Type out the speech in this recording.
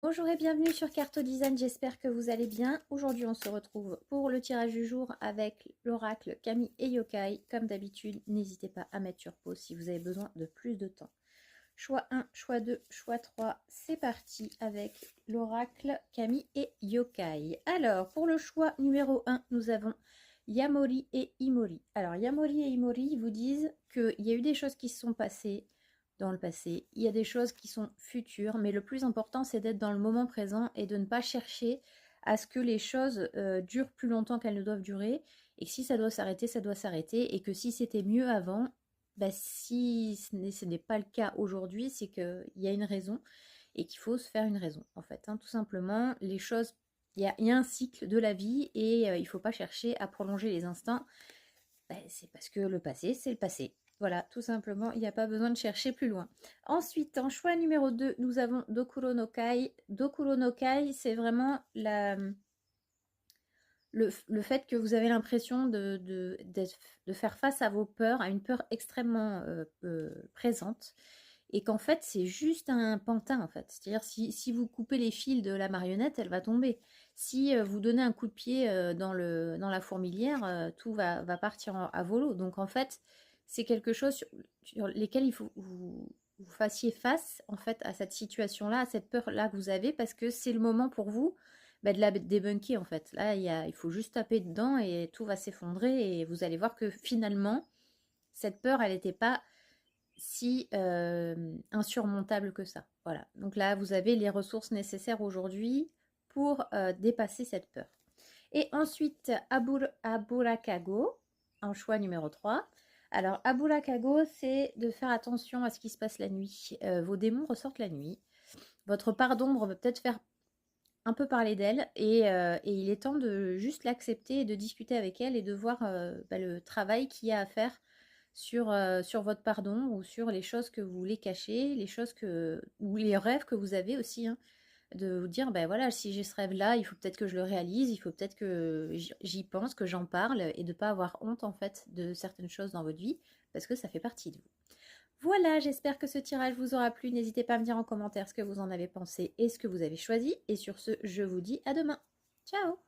Bonjour et bienvenue sur Carto Design, j'espère que vous allez bien. Aujourd'hui on se retrouve pour le tirage du jour avec l'oracle Camille et Yokai. Comme d'habitude, n'hésitez pas à mettre sur pause si vous avez besoin de plus de temps. Choix 1, choix 2, choix 3, c'est parti avec l'oracle Camille et Yokai. Alors pour le choix numéro 1, nous avons Yamori et Imori. Alors Yamori et Imori vous disent qu'il y a eu des choses qui se sont passées dans le passé, il y a des choses qui sont futures, mais le plus important c'est d'être dans le moment présent et de ne pas chercher à ce que les choses durent plus longtemps qu'elles ne doivent durer, et que si ça doit s'arrêter, ça doit s'arrêter, et que si c'était mieux avant, bah, si ce n'est pas le cas aujourd'hui, c'est qu'il y a une raison, et qu'il faut se faire une raison, en fait. Hein, tout simplement, les choses, il y a un cycle de la vie, et il ne faut pas chercher à prolonger les instants. Bah, c'est parce que le passé, c'est le passé. Voilà, tout simplement, il n'y a pas besoin de chercher plus loin. Ensuite, en choix numéro 2, nous avons Dokuro no Kai. Dokuro no Kai, c'est vraiment le fait que vous avez l'impression de faire face à vos peurs, à une peur extrêmement présente, et qu'en fait, c'est juste un pantin, en fait. C'est-à-dire, si vous coupez les fils de la marionnette, elle va tomber. Si vous donnez un coup de pied dans la fourmilière, tout va partir à volo. Donc, en fait, c'est quelque chose sur lesquels il faut que vous fassiez face, en fait, à cette situation-là, à cette peur-là que vous avez, parce que c'est le moment pour vous de la débunker, en fait. Là, il faut juste taper dedans et tout va s'effondrer, et vous allez voir que finalement, cette peur, elle n'était pas si insurmontable que ça. Voilà. Donc là, vous avez les ressources nécessaires aujourd'hui pour dépasser cette peur. Et ensuite, Aburakago, en choix numéro 3. Alors, Aburakago, c'est de faire attention à ce qui se passe la nuit. Vos démons ressortent la nuit. Votre part d'ombre va peut-être faire un peu parler d'elle, et il est temps de juste l'accepter et de discuter avec elle, et de voir le travail qu'il y a à faire sur votre pardon, ou sur les choses que vous voulez cacher, les choses ou les rêves que vous avez aussi, hein, de vous dire, ben voilà, si j'ai ce rêve-là, il faut peut-être que je le réalise, il faut peut-être que j'y pense, que j'en parle, et de ne pas avoir honte, en fait, de certaines choses dans votre vie, parce que ça fait partie de vous. Voilà, j'espère que ce tirage vous aura plu. N'hésitez pas à me dire en commentaire ce que vous en avez pensé et ce que vous avez choisi. Et sur ce, je vous dis à demain. Ciao!